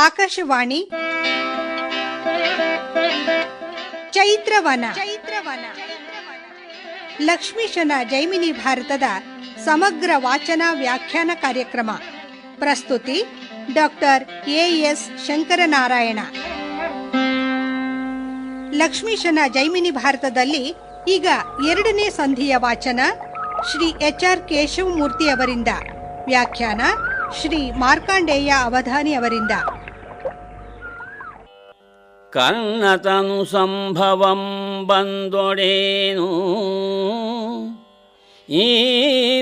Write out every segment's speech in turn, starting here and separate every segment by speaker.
Speaker 1: ಆಕಾಶವಾಣಿ ಚೈತ್ರವನ ಲಕ್ಷ್ಮೀಶನ ಜೈಮಿನಿ ಭಾರತದ ಸಮಗ್ರ ವಾಚನ ವ್ಯಾಖ್ಯಾನ ಕಾರ್ಯಕ್ರಮ. ಪ್ರಸ್ತುತಿ ಡಾಕ್ಟರ್ ಎಎಸ್ ಶಂಕರನಾರಾಯಣ. ಲಕ್ಷ್ಮೀಶನ ಜೈಮಿನಿ ಭಾರತದಲ್ಲಿ ಈಗ ಎರಡನೇ ಸಂಧಿಯ ವಾಚನ ಶ್ರೀ ಎಚ್.ಆರ್. ಕೇಶವಮೂರ್ತಿ ಅವರಿಂದ, ವ್ಯಾಖ್ಯಾನ ಶ್ರೀ ಮಾರ್ಕಾಂಡೇಯ ಅವಧಾನಿ ಅವರಿಂದ.
Speaker 2: ಕರ್ಣತನು ಸಂಭವಂ ಬಂದೊಡೇನು ಈ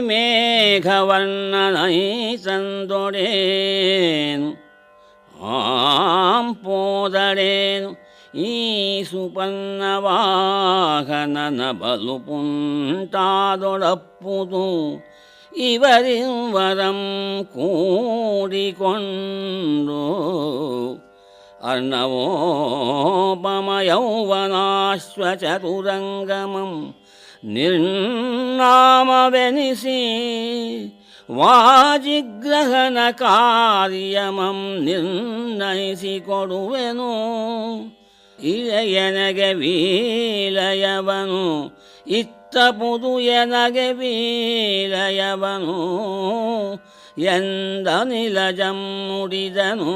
Speaker 2: ಮೇಘವರ್ಣನೈ ತಂದೊಡೇನು ಆಂ ಪೋದಡೇನು ಈ ಸುಪರ್ಣವಾಹನನ ಬಲು ಪುಂಟಾದೊಡಪ್ಪುದು ಇವರಿವರಂ ಕೂಡಿಕೊಂಡು ಅರ್ಣವೋಪಮಯೌವನಾಶ್ವಚತುರಂಗಮಂ ನಿರ್ನಾಮವೆನಿಸಿ ವಾಜಿಗ್ರಹಣ ಕಾರ್ಯಮಂ ನಿರ್ಣಯಿಸಿಕೊಡುವೆನು. ಇಳೆಯನಗೆ ವೀಲಯವನು ಇತ್ತಪುದು ಎನಗೆ ವೀಲಯವನು ಎಂದನಿಲಜಂ ನುಡಿದನು.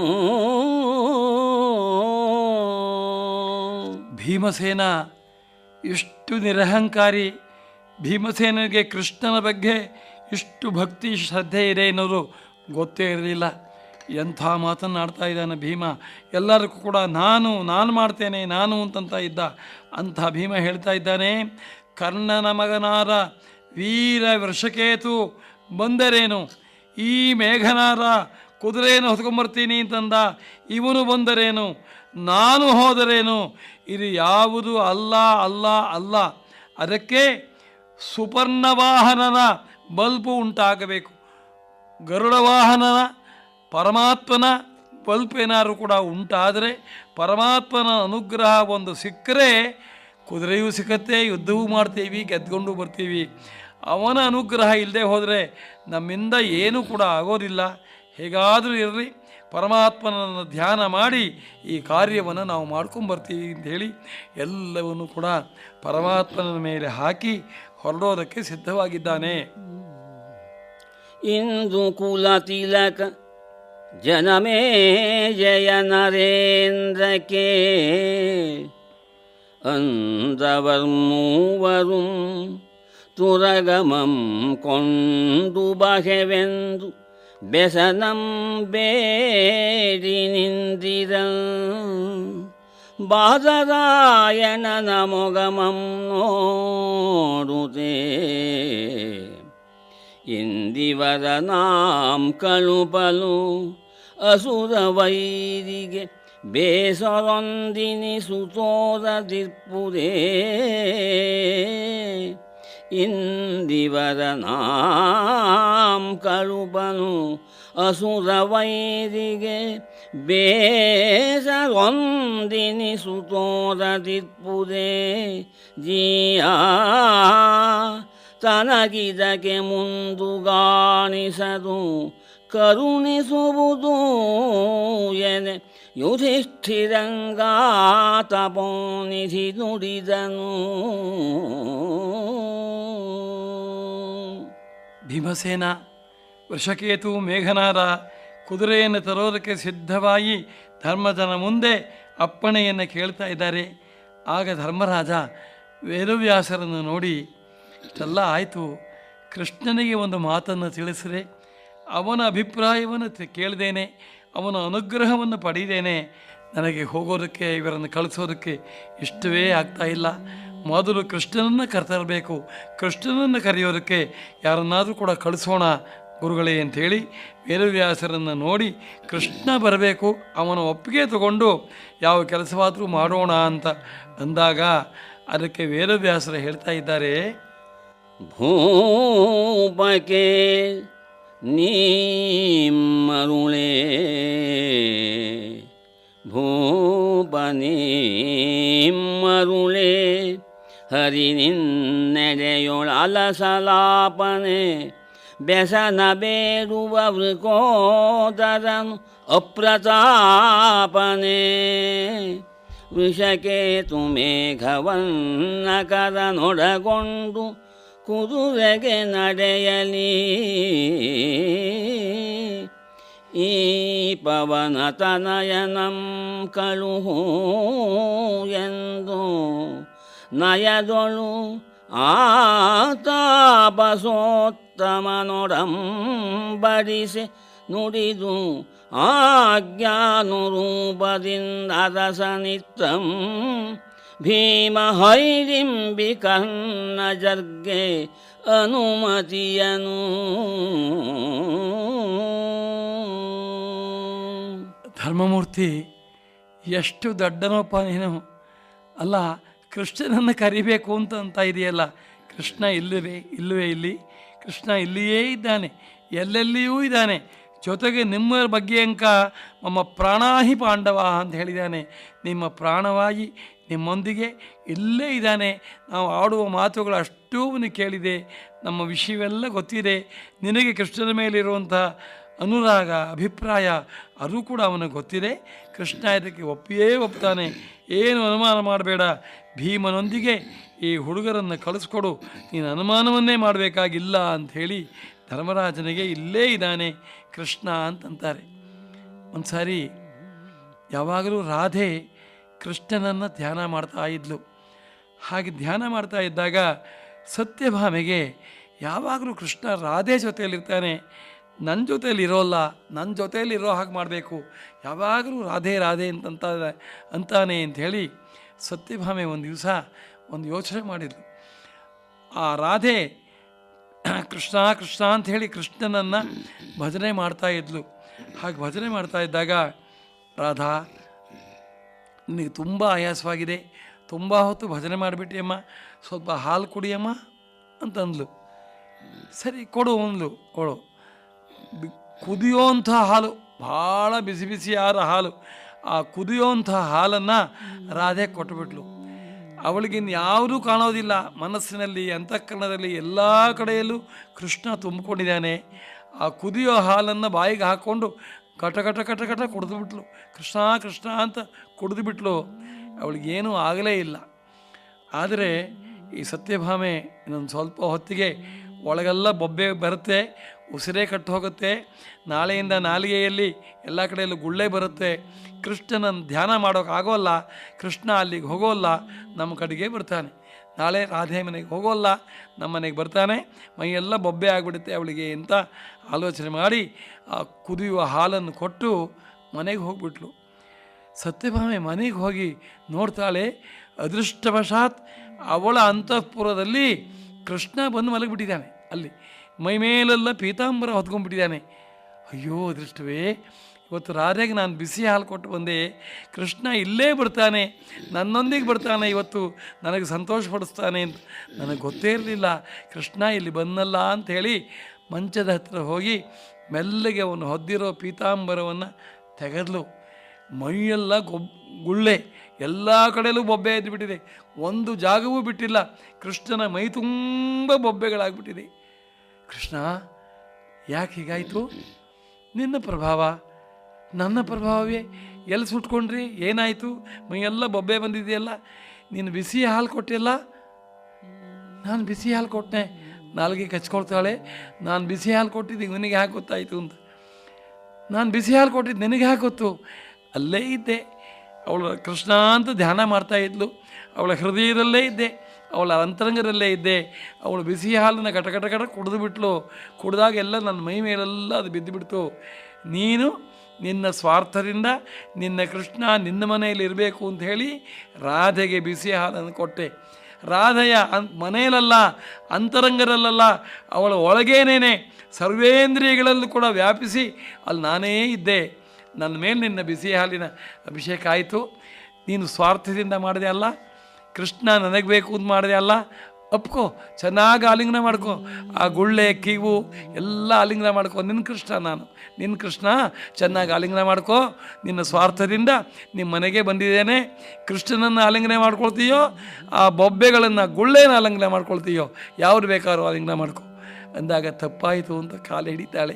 Speaker 3: ಭೀಮಸೇನ ಇಷ್ಟು ನಿರಹಂಕಾರಿ, ಭೀಮಸೇನಿಗೆ ಕೃಷ್ಣನ ಬಗ್ಗೆ ಇಷ್ಟು ಭಕ್ತಿ ಶ್ರದ್ಧೆ ಇದೆ ಎನ್ನುವುದು ಗೊತ್ತೇ ಇರಲಿಲ್ಲ. ಎಂಥ ಮಾತನ್ನಾಡ್ತಾ ಇದ್ದಾನೆ ಭೀಮ. ಎಲ್ಲರಿಗೂ ಕೂಡ ನಾನು ಮಾಡ್ತೇನೆ ನಾನು ಅಂತಂತ ಇದ್ದ ಅಂಥ ಭೀಮ ಹೇಳ್ತಾ ಇದ್ದಾನೆ, ಕರ್ಣನ ಮಗನಾದ ವೀರ ವೃಷಕೇತು ಬಂದರೇನು, ಈ ಮೇಘನಾದ ಕುದುರೆಯನ್ನು ಹೊತ್ಕೊಂಬರ್ತೀನಿ ಅಂತಂದ, ಇವನು ಬಂದರೇನು, ನಾನು ಹೋದರೇನು, ಇದು ಯಾವುದು ಅಲ್ಲ ಅಲ್ಲ ಅಲ್ಲ. ಅದಕ್ಕೆ ಸುಪರ್ಣವಾಹನನ ಬಲ್ಪು ಉಂಟಾಗಬೇಕು. ಗರುಡ ವಾಹನನ ಪರಮಾತ್ಮನ ಬಲ್ಪ್ ಏನಾದರೂ ಕೂಡ ಉಂಟಾದರೆ, ಪರಮಾತ್ಮನ ಅನುಗ್ರಹ ಒಂದು ಸಿಕ್ಕರೆ ಕುದುರೆಯೂ ಸಿಕ್ಕತ್ತೆ, ಯುದ್ಧವೂ ಮಾಡ್ತೀವಿ, ಗೆದ್ಕೊಂಡು ಬರ್ತೀವಿ. ಅವನ ಅನುಗ್ರಹ ಇಲ್ಲದೆ ಹೋದರೆ ನಮ್ಮಿಂದ ಏನೂ ಕೂಡ ಆಗೋದಿಲ್ಲ. ಹೇಗಾದರೂ ಇರಲಿ, ಪರಮಾತ್ಮನನ್ನು ಧ್ಯಾನ ಮಾಡಿ ಈ ಕಾರ್ಯವನ್ನು ನಾವು ಮಾಡ್ಕೊಂಬರ್ತೀವಿ ಅಂಥೇಳಿ ಎಲ್ಲವನ್ನೂ ಕೂಡ ಪರಮಾತ್ಮನ ಮೇಲೆ ಹಾಕಿ ಹೊರಡೋದಕ್ಕೆ ಸಿದ್ಧವಾಗಿದ್ದಾನೆ.
Speaker 2: ಇಂದು ಕುಲ ತಿಲಕ ಜನಮೇ ಜಯ ನರೇಂದ್ರಕ್ಕೆ ಅಂದವರ್ ಮೂವரும் ತುರಗಮಂ ಕೊಂಡು ಬಗೆವೆಂದು ಬೆಸನಂ ಬೇಡಿ ನಿಂದಿರ ಬಾದರಾಯಣನ ಮೊಗಮಂ ನೋಡುತ್ತೇ ಇಂದಿವರ ನಾಂ ಕಳುಪಲು ಅಸುರ ವೈರಿಗೆ ಬೇಸರೊಂದಿನಿಸುತ್ತೋರದಿರ್ಪುದೇ ಇಂದಿವರ ನಾಂ ಕಳುಪಲು ಅಸುರ ವೈರಿಗೆ ಬೇಸರೊಂದಿನಿಸುತ್ತೋರದಿರ್ಪುದೇ ಜಿಯಾ ತನಗಿದಕ್ಕೆ ಮುಂದುಗಾಣಿಸದು ಕರುಣಿಸುವುದು ಎನೆ ಯುಧಿಷ್ಠಿರಂಗ ತಪೋನಿಧಿ ನುಡಿದನು.
Speaker 3: ಭೀಮಸೇನ ವೃಷಕೇತು ಮೇಘನಾದ ಕುದುರೆಯನ್ನು ತರೋದಕ್ಕೆ ಸಿದ್ಧವಾಗಿ ಧರ್ಮಜನ ಮುಂದೆ ಅಪ್ಪಣೆಯನ್ನು ಕೇಳ್ತಾ ಇದ್ದಾರೆ. ಆಗ ಧರ್ಮರಾಜ ವೇದವ್ಯಾಸರನ್ನು ನೋಡಿ, ಇಷ್ಟೆಲ್ಲ ಆಯಿತು, ಕೃಷ್ಣನಿಗೆ ಒಂದು ಮಾತನ್ನು ತಿಳಿಸಿದೆ, ಅವನ ಅಭಿಪ್ರಾಯವನ್ನು ಕೇಳಿದ್ದೇನೆ, ಅವನ ಅನುಗ್ರಹವನ್ನು ಪಡೆದೇನೆ, ನನಗೆ ಹೋಗೋದಕ್ಕೆ ಇವರನ್ನು ಕಳಿಸೋದಕ್ಕೆ ಇಷ್ಟವೇ ಆಗ್ತಾ ಇಲ್ಲ. ಮೊದಲು ಕೃಷ್ಣನನ್ನು ಕರೆತರಬೇಕು, ಕೃಷ್ಣನನ್ನು ಕರೆಯೋದಕ್ಕೆ ಯಾರನ್ನಾದರೂ ಕೂಡ ಕಳಿಸೋಣ ಗುರುಗಳೇ ಅಂಥೇಳಿ ವೇದವ್ಯಾಸರನ್ನು ನೋಡಿ ಕೃಷ್ಣ ಬರಬೇಕು, ಅವನ ಒಪ್ಪಿಗೆ ತಗೊಂಡು ಯಾವ ಕೆಲಸವಾದರೂ ಮಾಡೋಣ ಅಂತ ಅಂದಾಗ ಅದಕ್ಕೆ ವೇದವ್ಯಾಸರು ಹೇಳ್ತಾ ಇದ್ದಾರೆ,
Speaker 2: ಭೂಪಕೆ ನೀಮರುಳೇ ಭೂಪನೀಮರುಳೇ ಹರಿ ನಿನ್ನೆಡೆಯೊಳಲಸಲಾಪನೆ ಬೆಸನ ಬೇಡುವ ವೃಕೋದರನು ಅಪ್ರತಾಪನೆ ವೃಷಕೇತು ಮೇಘವನ್ನ ಕರನೊಡಗೊಂಡು ಕುದುರೆಗೆ ನಡೆಯಲಿ ಈ ಪವನತನಯನಂ ಕಳುಹು ಎಂದು ನಯದೊಳು ಆತಾಪಸೋತ್ತಮನೊಡಂಬಡಿಸಿ ನುಡಿದು ಆಜ್ಞಾನುರೂಪದಿಂದ ರಸನಿತ್ತಂ ಭೀಮ ಹೈರಿಂಬಿ ಕನ್ನ ಜರ್ಗೆ ಅನುಮತಿಯನು.
Speaker 3: ಧರ್ಮಮೂರ್ತಿ ಎಷ್ಟು ದೊಡ್ಡನೋಪ್ಪ ನೀನು. ಅಲ್ಲ, ಕೃಷ್ಣನನ್ನು ಕರಿಬೇಕು ಅಂತ ಇದೆಯಲ್ಲ, ಕೃಷ್ಣ ಇಲ್ಲವೇ ಇಲ್ಲಿ? ಕೃಷ್ಣ ಇಲ್ಲಿಯೇ ಇದ್ದಾನೆ, ಎಲ್ಲೆಲ್ಲಿಯೂ ಇದ್ದಾನೆ. ಜೊತೆಗೆ ನಿಮ್ಮ ಬಗ್ಗೆ ಅಂಕ ಮಮ್ಮ ಪ್ರಾಣಾಹಿ ಪಾಂಡವ ಅಂತ ಹೇಳಿದ್ದಾನೆ. ನಿಮ್ಮ ಪ್ರಾಣವಾಗಿ ನಿಮ್ಮೊಂದಿಗೆ ಇಲ್ಲೇ ಇದ್ದಾನೆ. ನಾವು ಆಡುವ ಮಾತುಗಳು ಅಷ್ಟೂ ಕೇಳಿದೆ, ನಮ್ಮ ವಿಷಯವೆಲ್ಲ ಗೊತ್ತಿದೆ. ನಿನಗೆ ಕೃಷ್ಣನ ಮೇಲಿರುವಂಥ ಅನುರಾಗ, ಅಭಿಪ್ರಾಯ ಅದು ಕೂಡ ಅವನಿಗೆ ಗೊತ್ತಿದೆ. ಕೃಷ್ಣ ಇದಕ್ಕೆ ಒಪ್ತಾನೆ, ಏನು ಅನುಮಾನ ಮಾಡಬೇಡ. ಭೀಮನೊಂದಿಗೆ ಈ ಹುಡುಗರನ್ನು ಕಳಿಸ್ಕೊಡು, ನೀನು ಅನುಮಾನವನ್ನೇ ಮಾಡಬೇಕಾಗಿಲ್ಲ ಅಂಥೇಳಿ ಧರ್ಮರಾಜನಿಗೆ ಇಲ್ಲೇ ಇದ್ದಾನೆ ಕೃಷ್ಣ ಅಂತಂತಾರೆ. ಒಂದು ಸಾರಿ ಯಾವಾಗಲೂ ರಾಧೆ ಕೃಷ್ಣನನ್ನು ಧ್ಯಾನ ಮಾಡ್ತಾ ಇದ್ಲು. ಹಾಗೆ ಧ್ಯಾನ ಮಾಡ್ತಾ ಇದ್ದಾಗ ಸತ್ಯಭಾಮೆಗೆ ಯಾವಾಗಲೂ ಕೃಷ್ಣ ರಾಧೆ ಜೊತೆಯಲ್ಲಿರ್ತಾನೆ, ನನ್ನ ಜೊತೆಯಲ್ಲಿ ಇರೋಲ್ಲ, ನನ್ನ ಜೊತೆಯಲ್ಲಿ ಇರೋ ಹಾಗೆ ಮಾಡಬೇಕು, ಯಾವಾಗಲೂ ರಾಧೆ ರಾಧೆ ಅಂತಾನೆ ಅಂಥೇಳಿ ಸತ್ಯಭಾಮೆ ಒಂದು ದಿವಸ ಒಂದು ಯೋಚನೆ ಮಾಡಿದ್ಲು. ಆ ರಾಧೆ ಕೃಷ್ಣ ಕೃಷ್ಣ ಅಂಥೇಳಿ ಕೃಷ್ಣನನ್ನು ಭಜನೆ ಮಾಡ್ತಾ ಇದ್ಲು. ಹಾಗೆ ಭಜನೆ ಮಾಡ್ತಾ ಇದ್ದಾಗ, ರಾಧಾ ನಿನಗೆ ತುಂಬ ಆಯಾಸವಾಗಿದೆ, ತುಂಬ ಹೊತ್ತು ಭಜನೆ ಮಾಡಿಬಿಟ್ಟಿಯಮ್ಮ, ಸ್ವಲ್ಪ ಹಾಲು ಕುಡಿಯಮ್ಮ ಅಂತಂದ್ಲು. ಸರಿ ಕೊಡು ಅಂದ್ಲು. ಕುದಿಯೋಂಥ ಹಾಲು, ಭಾಳ ಬಿಸಿ ಬಿಸಿಯಾದ ಹಾಲು. ಆ ಕುದಿಯೋಂಥ ಹಾಲನ್ನು ರಾಧೆ ಕೊಟ್ಟುಬಿಟ್ಲು. ಅವಳಿಗಿನ್ಯಾವುದೂ ಕಾಣೋದಿಲ್ಲ, ಮನಸ್ಸಿನಲ್ಲಿ ಅಂತಃಕರಣದಲ್ಲಿ ಎಲ್ಲ ಕಡೆಯಲ್ಲೂ ಕೃಷ್ಣ ತುಂಬಿಕೊಂಡಿದ್ದಾನೆ. ಆ ಕುದಿಯೋ ಹಾಲನ್ನು ಬಾಯಿಗೆ ಹಾಕ್ಕೊಂಡು ಕಟ ಕಟ ಕಟ ಕಟ ಕುಡಿದುಬಿಟ್ಲು. ಕೃಷ್ಣ ಕೃಷ್ಣ ಅಂತ ಕುಡಿದುಬಿಟ್ಲು. ಅವಳಿಗೇನೂ ಆಗಲೇ ಇಲ್ಲ. ಆದರೆ ಈ ಸತ್ಯಭಾಮೆ ಇನ್ನೊಂದು ಸ್ವಲ್ಪ ಹೊತ್ತಿಗೆ ಒಳಗೆಲ್ಲ ಬೊಬ್ಬೆ ಬರುತ್ತೆ, ಉಸಿರೇ ಕಟ್ಟು ಹೋಗುತ್ತೆ, ನಾಳೆಯಿಂದ ನಾಲಿಗೆಯಲ್ಲಿ ಎಲ್ಲ ಕಡೆಯಲ್ಲೂ ಗುಳ್ಳೆ ಬರುತ್ತೆ. ಕೃಷ್ಣನನ್ನು ಧ್ಯಾನ ಮಾಡೋಕ್ಕಾಗೋಲ್ಲ, ಕೃಷ್ಣ ಅಲ್ಲಿಗೆ ಹೋಗೋಲ್ಲ, ನಮ್ಮ ಕಡೆಗೆ ಬರ್ತಾನೆ. ನಾಳೆ ರಾಧೆ ಮನೆಗೆ ಹೋಗೋಲ್ಲ, ನಮ್ಮ ಮನೆಗೆ ಬರ್ತಾನೆ, ಮೈಯೆಲ್ಲ ಬೊಬ್ಬೆ ಆಗಿಬಿಡುತ್ತೆ ಅವಳಿಗೆ ಅಂತ ಆಲೋಚನೆ ಮಾಡಿ ಆ ಕುದಿಯುವ ಹಾಲನ್ನು ಕೊಟ್ಟು ಮನೆಗೆ ಹೋಗ್ಬಿಟ್ಲು. ಸತ್ಯಭಾಮೆ ಮನೆಗೆ ಹೋಗಿ ನೋಡ್ತಾಳೆ, ಅದೃಷ್ಟವಶಾತ್ ಅವಳ ಅಂತಃಪುರದಲ್ಲಿ ಕೃಷ್ಣ ಬಂದು ಮಲಗಿಬಿಟ್ಟಿದ್ದಾನೆ. ಅಲ್ಲಿ ಮೈಮೇಲೆಲ್ಲ ಪೀತಾಂಬರ ಹೊತ್ಕೊಂಡ್ಬಿಟ್ಟಿದ್ದಾನೆ. ಅಯ್ಯೋ ಅದೃಷ್ಟವೇ, ಇವತ್ತು ರಾಧೆಗೆ ನಾನು ಬಿಸಿ ಹಾಲು ಕೊಟ್ಟು ಬಂದೆ, ಕೃಷ್ಣ ಇಲ್ಲೇ ಬರ್ತಾನೆ, ನನ್ನೊಂದಿಗೆ ಬರ್ತಾನೆ, ಇವತ್ತು ನನಗೆ ಸಂತೋಷಪಡಿಸ್ತಾನೆ ಅಂತ ನನಗೆ ಗೊತ್ತೇ ಇರಲಿಲ್ಲ. ಕೃಷ್ಣ ಇಲ್ಲಿ ಬಂದಲ್ಲ ಅಂಥೇಳಿ ಮಂಚದ ಹತ್ತಿರ ಹೋಗಿ ಮೆಲ್ಲಗೆ ಅವನು ಹೊದ್ದಿರೋ ಪೀತಾಂಬರವನ್ನು ತೆಗೆದ್ಲು. ಮೈಯೆಲ್ಲ ಗುಳ್ಳೆ, ಎಲ್ಲ ಕಡೆಯಲ್ಲೂ ಬೊಬ್ಬೆ ಎದ್ದುಬಿಟ್ಟಿದೆ, ಒಂದು ಜಾಗವೂ ಬಿಟ್ಟಿಲ್ಲ. ಕೃಷ್ಣನ ಮೈ ತುಂಬ ಬೊಬ್ಬೆಗಳಾಗ್ಬಿಟ್ಟಿದೆ. ಕೃಷ್ಣ ಯಾಕೆ ಹೀಗಾಯಿತು? ನಿನ್ನ ಪ್ರಭಾವ, ನನ್ನ ಪ್ರಭಾವವೇ. ಎಲ್ಲಿ ಸುಟ್ಕೊಂಡ್ರಿ? ಏನಾಯಿತು? ಮೈಯೆಲ್ಲ ಬೊಬ್ಬೆ ಬಂದಿದೆಯಲ್ಲ. ನೀನು ಬಿಸಿ ಹಾಲು ಕೊಟ್ಟಿಲ್ಲ. ನಾನು ಬಿಸಿ ಹಾಲು ಕೊಟ್ಟೆ. ನಾಲ್ಗೆ ಕಚ್ಕೊಳ್ತಾಳೆ, ನಾನು ಬಿಸಿ ಹಾಲು ಕೊಟ್ಟಿದ್ದು ಇವನಿಗೆ ಯಾಕೆ ಗೊತ್ತಾಯಿತು ಅಂತ. ನಾನು ಬಿಸಿ ಹಾಲು ಕೊಟ್ಟಿದ್ದು ನಿನಗೆ ಯಾಕೆ ಗೊತ್ತು? ಅಲ್ಲೇ ಇದ್ದೆ, ಅವಳು ಕೃಷ್ಣ ಅಂತ ಧ್ಯಾನ ಮಾಡ್ತಾ ಇದ್ಲು, ಅವಳ ಹೃದಯದಲ್ಲೇ ಇದ್ದೆ, ಅವಳ ಅಂತರಂಗದಲ್ಲೇ ಇದ್ದೆ. ಅವಳು ಬಿಸಿ ಹಾಲನ್ನು ಕಟ ಕಟ ಕಟ ಕುಡಿದು ಬಿಟ್ಲು. ಕುಡಿದಾಗೆಲ್ಲ ನನ್ನ ಮೈ ಮೇಲೆಲ್ಲ ಅದು ಬಿದ್ದು ಬಿಡ್ತು. ನೀನು ನಿನ್ನ ಸ್ವಾರ್ಥದಿಂದ ನಿನ್ನ ಕೃಷ್ಣ ನಿನ್ನ ಮನೆಯಲ್ಲಿ ಇರಬೇಕು ಅಂತ ಹೇಳಿ ರಾಧೆಗೆ ಬಿಸಿ ಹಾಲನ್ನು ಕೊಟ್ಟೆ. ರಾಧೆಯ ಮನೆಯಲ್ಲ, ಅಂತರಂಗದಲ್ಲ, ಅವಳ ಒಳಗೇನೇನೆ ಸರ್ವೇಂದ್ರಿಯಗಳಲ್ಲೂ ಕೂಡ ವ್ಯಾಪಿಸಿ ಅಲ್ಲಿ ನಾನೇ ಇದ್ದೆ. ನನ್ನ ಮೇಲೆ ನಿನ್ನ ಬಿಸಿ ಹಾಲಿನ ಅಭಿಷೇಕ ಆಯಿತು. ನೀನು ಸ್ವಾರ್ಥದಿಂದ ಮಾಡಿದೆ ಅಲ್ಲ, ಕೃಷ್ಣ ನನಗೆ ಬೇಕು ಅಂತ ಮಾಡಿದೆ ಅಲ್ಲ. ಒಪ್ಕೋ, ಚೆನ್ನಾಗಿ ಆಲಿಂಗನ ಮಾಡ್ಕೊ. ಆ ಗುಳ್ಳೆ ಕಿವು ಎಲ್ಲ ಆಲಿಂಗನ ಮಾಡ್ಕೊ. ನಿನ್ನ ಕೃಷ್ಣ ನಾನು, ನಿನ್ನ ಕೃಷ್ಣ ಚೆನ್ನಾಗಿ ಆಲಿಂಗನ ಮಾಡ್ಕೊ. ನಿನ್ನ ಸ್ವಾರ್ಥದಿಂದ ನಿಮ್ಮ ಮನೆಗೆ ಬಂದಿದ್ದೇನೆ. ಕೃಷ್ಣನನ್ನು ಆಲಿಂಗನೆ ಮಾಡ್ಕೊಳ್ತೀಯೋ, ಆ ಬೊಬ್ಬೆಗಳನ್ನು ಗುಳ್ಳೆನ ಆಲಿಂಗನ ಮಾಡ್ಕೊಳ್ತೀಯೋ, ಯಾವ್ದು ಬೇಕಾದ್ರೂ ಆಲಿಂಗನ ಮಾಡ್ಕೊ ಅಂದಾಗ ತಪ್ಪಾಯಿತು ಅಂತ ಕಾಲು ಹಿಡಿತಾಳೆ.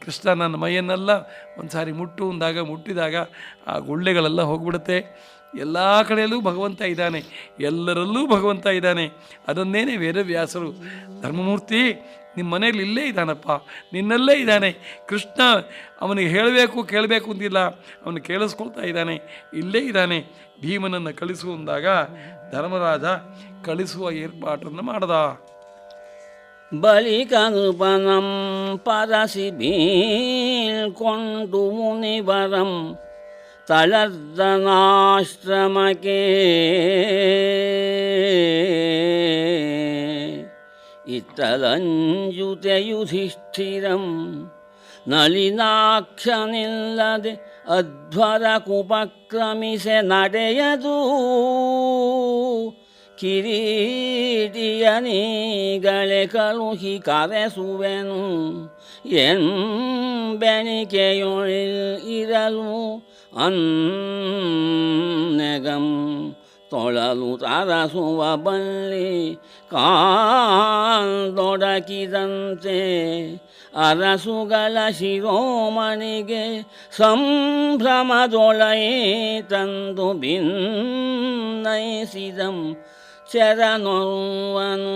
Speaker 3: ಕೃಷ್ಣ ನನ್ನ ಮೈಯನ್ನೆಲ್ಲ ಒಂದು ಸಾರಿ ಮುಟ್ಟಿದಾಗ ಆ ಗುಳ್ಳೆಗಳೆಲ್ಲ ಹೋಗ್ಬಿಡುತ್ತೆ. ಎಲ್ಲ ಕಡೆಯಲ್ಲೂ ಭಗವಂತ ಇದ್ದಾನೆ, ಎಲ್ಲರಲ್ಲೂ ಭಗವಂತ ಇದ್ದಾನೆ. ಅದನ್ನೇನೆ ವೇದವ್ಯಾಸರು ಧರ್ಮಮೂರ್ತಿ ನಿಮ್ಮ ಮನೆಯಲ್ಲಿ ಇಲ್ಲೇ ಇದ್ದಾನಪ್ಪ, ನಿನ್ನಲ್ಲೇ ಇದ್ದಾನೆ ಕೃಷ್ಣ, ಅವನಿಗೆ ಹೇಳಬೇಕು ಕೇಳಬೇಕು ಅಂತಿಲ್ಲ, ಅವನು ಕೇಳಿಸ್ಕೊಳ್ತಾ ಇದ್ದಾನೆ, ಇಲ್ಲೇ ಇದ್ದಾನೆ, ಭೀಮನನ್ನು ಕಳಿಸು ಅಂದಾಗ ಧರ್ಮರಾಜ ಕಳಿಸುವ ಏರ್ಪಾಟನ್ನು ಮಾಡ್ದ.
Speaker 2: ಬಳಿಕ ನೃಪನಂ ಪರಸಿ ಬೀಳ್ಕೊಂಡು ಮುನಿವರಂ ತಳರ್ದನಾಶ್ರಮಕ್ಕೆ ಇತ್ತಲಂಜುತೆ ಯುಧಿಷ್ಠಿರಂ ನಳಿನಾಕ್ಷನಿಲ್ಲದೆ ಅಧ್ವರ ಕುಪಕ್ರಮಿಸೆ ನಡೆಯದು ಕಿರೀಟಿಯನಿಗಳೇ ಕಳುಹಿ ಕರೆಸುವೆನು ಎಂಬೆಣಿಕೆಯೊಳಿಲ್ ಇರಲು ಅನ್ನೆಗಂ ತೊಳಲು ತರಸುವ ಬಳ್ಳಿ ಕಾಲ್ದೊಡಕಿದಂತೆ ಅರಸುಗಳ ಶಿರೋಮಣಿಗೆ ಸಂಭ್ರಮದೊಳೈ ತಂದು ಭಿನ್ನಯಿಸಿದಂ ಶರಣೊರುವನು.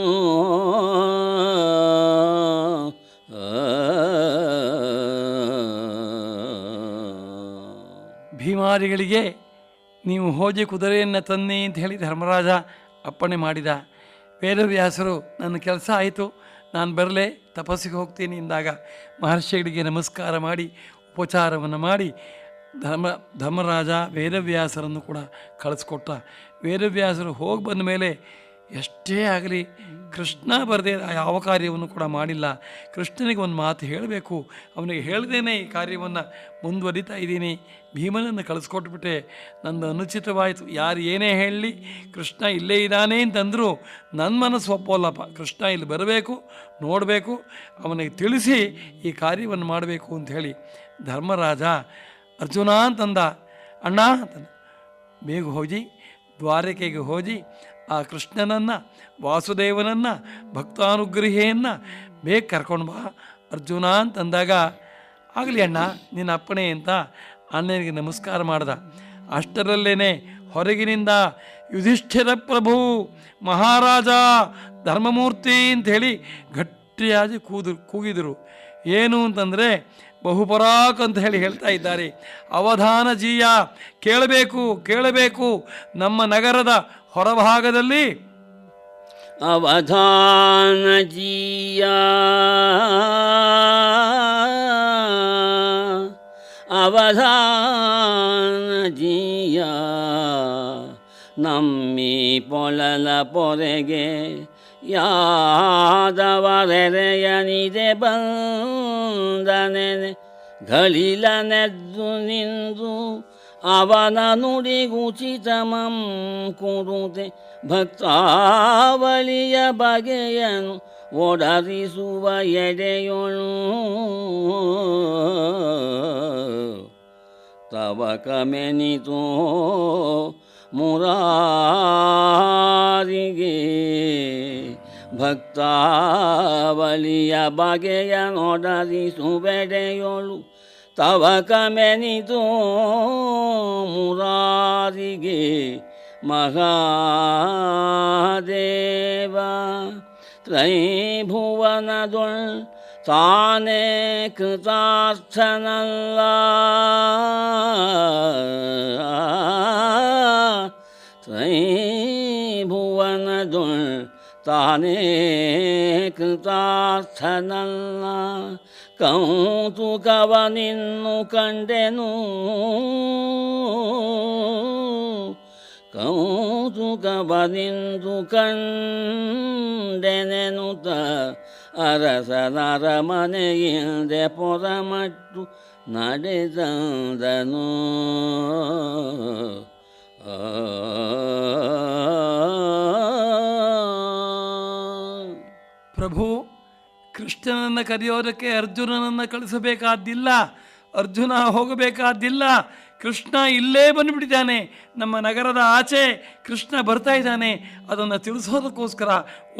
Speaker 3: ಭೀಮಾದಿಗಳಿಗೆ ನೀವು ಹೋಗಿ ಕುದುರೆಯನ್ನು ತನ್ನಿ ಅಂತ ಹೇಳಿ ಧರ್ಮರಾಜ ಅಪ್ಪಣೆ ಮಾಡಿದ. ವೇದವ್ಯಾಸರು ನನ್ನ ಕೆಲಸ ಆಯಿತು, ನಾನು ಬರಲೇ ತಪಸ್ಸಿಗೆ ಹೋಗ್ತೀನಿ ಎಂದಾಗ ಮಹರ್ಷಿಗಳಿಗೆ ನಮಸ್ಕಾರ ಮಾಡಿ ಉಪಚಾರವನ್ನು ಮಾಡಿ ಧರ್ಮರಾಜ ವೇದವ್ಯಾಸರನ್ನು ಕೂಡ ಕಳಿಸ್ಕೊಟ್ಟ. ವೇದವ್ಯಾಸರು ಹೋಗಿ ಬಂದ ಮೇಲೆ ಎಷ್ಟೇ ಆಗಲಿ ಕೃಷ್ಣ ಬರದೆ ಯಾವ ಕಾರ್ಯವನ್ನು ಕೂಡ ಮಾಡಿಲ್ಲ. ಕೃಷ್ಣನಿಗೆ ಒಂದು ಮಾತು ಹೇಳಬೇಕು, ಅವನಿಗೆ ಹೇಳ್ದೇನೆ ಈ ಕಾರ್ಯವನ್ನು ಮುಂದುವರಿತಾ ಇದ್ದೀನಿ, ಭೀಮನನ್ನು ಕಳಿಸ್ಕೊಟ್ಬಿಟ್ಟೆ, ನಂದು ಅನುಚಿತವಾಯಿತು. ಯಾರು ಏನೇ ಹೇಳಲಿ ಕೃಷ್ಣ ಇಲ್ಲೇ ಇದ್ದಾನೆ ಅಂತಂದರೂ ನನ್ನ ಮನಸ್ಸು ಒಪ್ಪೋಲ್ಲಪ್ಪ, ಕೃಷ್ಣ ಇಲ್ಲಿ ಬರಬೇಕು, ನೋಡಬೇಕು, ಅವನಿಗೆ ತಿಳಿಸಿ ಈ ಕಾರ್ಯವನ್ನು ಮಾಡಬೇಕು ಅಂಥೇಳಿ ಧರ್ಮರಾಜ ಅರ್ಜುನ ಅಂತಂದ. ಅಣ್ಣ ಅಂತಂದ, ಬೇಗ ಹೋಗಿ ದ್ವಾರಕೆಗೆ ಹೋಗಿ ಆ ಕೃಷ್ಣನನ್ನು ವಾಸುದೇವನನ್ನು ಭಕ್ತಾನುಗ್ರಹಿಯನ್ನು ಬೇಗ ಕರ್ಕೊಂಡು ಬಾ ಅರ್ಜುನ ಅಂತಂದಾಗ, ಆಗಲಿ ಅಣ್ಣ ನಿನ್ನ ಅಪ್ಪಣೆ ಅಂತ ಅಣ್ಣನಿಗೆ ನಮಸ್ಕಾರ ಮಾಡ್ದ. ಅಷ್ಟರಲ್ಲೇನೆ ಹೊರಗಿನಿಂದ ಯುಧಿಷ್ಠಿರ ಪ್ರಭು ಮಹಾರಾಜ ಧರ್ಮಮೂರ್ತಿ ಅಂಥೇಳಿ ಗಟ್ಟಿಯಾಗಿ ಕೂಗಿದರು. ಏನು ಅಂತಂದರೆ ಬಹುಪರಾಕ್ ಅಂತ ಹೇಳ್ತಾ ಇದ್ದಾರೆ. ಅವಧಾನ ಜೀಯ, ಕೇಳಬೇಕು, ನಮ್ಮ ನಗರದ ಹೊರಭಾಗದಲ್ಲಿ
Speaker 2: ಅವಧಾನ ಜೀಯ ನಮ್ಮಿ ಪೊಳಲ ಪೊರೆಗೆ ಯಾದವರೆರೆಯನಿದೆ ಬಂದನೆ ಘಳಿಲನೆದ್ದು ನಿಂದು ಅವನ ನುಡಿಗುಚಿತಮಂ ಕುರುತೆ ಭಕ್ತಾವಳಿಯ ಬಗೆಯನು ಒಡರಿಸುವ ಎಡೆಯೊಳು ತವ ಕಮೆನಿತೋ ಮುರಾರಿಗೆ ಭಕ್ತಾವಳಿಯ ಬಗೆಯನೊಡರಿಸುವೆಡೆಯೊಳು ತವ ಕಮೆನಿತೋ ಮುರಾರಿಗೆ ಮಹಾದೇವ ತ್ರೈಭುವನದೊಳ್ ತಾನೇ ಕೃತಾರ್ಥನಲ್ಲ ತ್ರೈಭುವನದೊಳ್ ತಾನೇ ಕೃತಾರ್ಥನಲ್ಲ ಕೌತುಕವನಿನ್ನು ಕಂಡೆನು ಕೌತುಕವನಿಂದು ಕಂಡೆನೆನುತ ಅರಸನರ ಮನೆಯಿಂದೆ ಪೊರಮಟ್ಟು ನಡೆದಂದನು
Speaker 3: ಪ್ರಭು ಕೃಷ್ಣನನ್ನು ಕರೆಯೋದಕ್ಕೆ ಅರ್ಜುನನನ್ನು ಕಳಿಸಬೇಕಾದ್ದಿಲ್ಲ, ಅರ್ಜುನ ಹೋಗಬೇಕಾದ್ದಿಲ್ಲ, ಕೃಷ್ಣ ಇಲ್ಲೇ ಬಂದುಬಿಟ್ಟಿದ್ದಾನೆ, ನಮ್ಮ ನಗರದ ಆಚೆ ಕೃಷ್ಣ ಬರ್ತಾ ಇದ್ದಾನೆ, ಅದನ್ನು ತಿಳಿಸೋದಕ್ಕೋಸ್ಕರ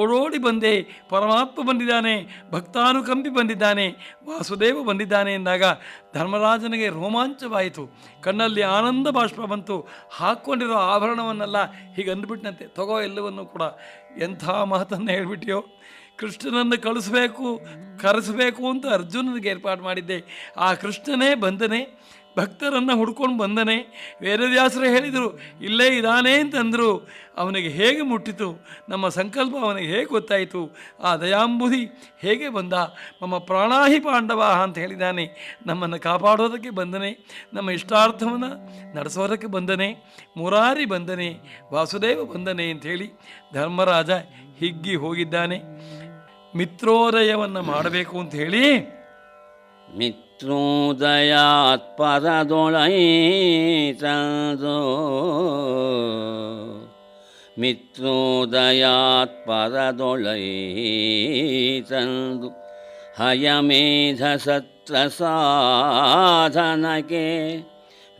Speaker 3: ಓಡೋಡಿ ಬಂದೆ. ಪರಮಾತ್ಮ ಬಂದಿದ್ದಾನೆ, ಭಕ್ತಾನುಕಂಪಿ ಬಂದಿದ್ದಾನೆ, ವಾಸುದೇವ ಬಂದಿದ್ದಾನೆ ಎಂದಾಗ ಧರ್ಮರಾಜನಿಗೆ ರೋಮಾಂಚವಾಯಿತು. ಕಣ್ಣಲ್ಲಿ ಆನಂದ ಬಾಷ್ಪ ಬಂತು. ಹಾಕ್ಕೊಂಡಿರೋ ಆಭರಣವನ್ನೆಲ್ಲ ಹೀಗೆ ಅಂದ್ಬಿಟ್ನಂತೆ, ತಗೋ ಎಲ್ಲವನ್ನು ಕೂಡ. ಎಂಥ ಮಾತನ್ನು ಹೇಳ್ಬಿಟ್ಟಿಯೋ. ಕೃಷ್ಣನನ್ನು ಕರೆಸಬೇಕು ಅಂತ ಅರ್ಜುನನಿಗೆ ಏರ್ಪಾಡು ಮಾಡಿದ್ದೆ. ಆ ಕೃಷ್ಣನೇ ಬಂದನೆ, ಭಕ್ತರನ್ನು ಹುಡ್ಕೊಂಡು ಬಂದನೆ. ವೇದವ್ಯಾಸರು ಹೇಳಿದರು, ಇಲ್ಲೇ ಇದ್ದಾನೆ ಅಂತಂದರು. ಅವನಿಗೆ ಹೇಗೆ ಮುಟ್ಟಿತು? ನಮ್ಮ ಸಂಕಲ್ಪ ಅವನಿಗೆ ಹೇಗೆ ಗೊತ್ತಾಯಿತು? ಆ ದಯಾಂಬುಧಿ ಹೇಗೆ ಬಂದ? ಮಮ್ಮ ಪ್ರಾಣಾಹಿ ಪಾಂಡವ ಅಂತ ಹೇಳಿದ್ದಾನೆ. ನಮ್ಮನ್ನು ಕಾಪಾಡೋದಕ್ಕೆ ಬಂದನೆ, ನಮ್ಮ ಇಷ್ಟಾರ್ಥವನ್ನು ನಡೆಸೋದಕ್ಕೆ ಬಂದನೆ, ಮುರಾರಿ ಬಂದನೆ, ವಾಸುದೇವ ಬಂದನೆ ಅಂಥೇಳಿ ಧರ್ಮರಾಜ ಹಿಗ್ಗಿ ಹೋಗಿದ್ದಾನೆ. ಮಿತ್ರೋದಯವನ್ನು ಮಾಡಬೇಕು ಅಂತ ಹೇಳಿ
Speaker 2: ಮಿತ್ರೋದಯಾತ್ ಪರದೊಳೈ ತಂದು ಮಿತ್ರೋದಯಾತ್ ಪರದೊಳೈ ತಂದು ಹಯಮೇಧ ಸತ್ರ ಸಾಧನಕ್ಕೆ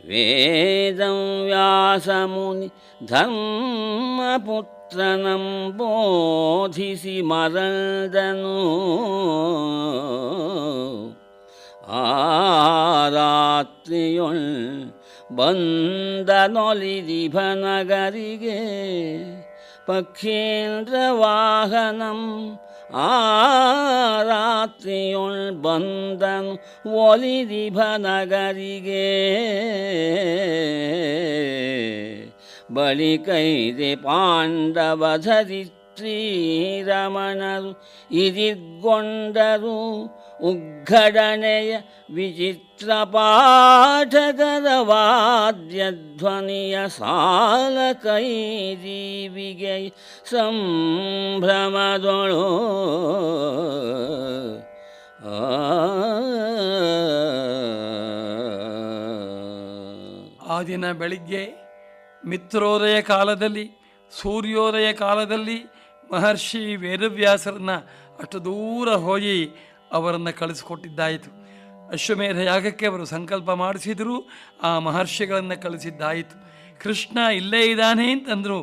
Speaker 2: ವೇದಂ ವ್ಯಾಸಮುನಿ ಧರ್ಮಪುತ್ರನಂ ಬೋಧಿಸಿ ಮರದನು. ಆ ರಾತ್ರಿಯೊಳ್ ಬಂದನೊಲಿದಿಭನಗರಿಗೆ ಪಕ್ಷೇಂದ್ರ ವಾಹನಂ. ಆ ರಾತ್ರಿಯೊಳ್ ಬಂದನು ಒಲಿದಿಭನಗರಿಗೆ ಬಳಿಕೈದೆ ಪಾಂಡವ ಧರಿತ್ರಿ ರಮಣರು ಇದಿಗೊಂಡರು. ಉಗ್ಘಡಣೆಯ ವಿಚಿತ್ರ ಪಾಠಕರ ವಾದ್ಯಧ್ವನಿಯ ಸಾಲ ಕೈದೀವಿಗೆ ಸಂಭ್ರಮದೊಳು.
Speaker 3: ಆ ದಿನ ಬೆಳಿಗ್ಗೆ ಮಿತ್ರೋದಯ ಕಾಲದಲ್ಲಿ, ಸೂರ್ಯೋದಯ ಕಾಲದಲ್ಲಿ ಮಹರ್ಷಿ ವೇದವ್ಯಾಸರನ್ನು ಅಷ್ಟು ದೂರ ಹೋಗಿ ಅವರನ್ನು ಕಳಿಸಿಕೊಟ್ಟಿದ್ದಾಯಿತು. ಅಶ್ವಮೇಧ ಯಾಗಕ್ಕೆ ಅವರು ಸಂಕಲ್ಪ ಮಾಡಿಸಿದರು, ಆ ಮಹರ್ಷಿಗಳನ್ನು ಕಳಿಸಿದ್ದಾಯಿತು. ಕೃಷ್ಣ ಇಲ್ಲೇ ಇದ್ದಾನೆ ಅಂತಂದರು,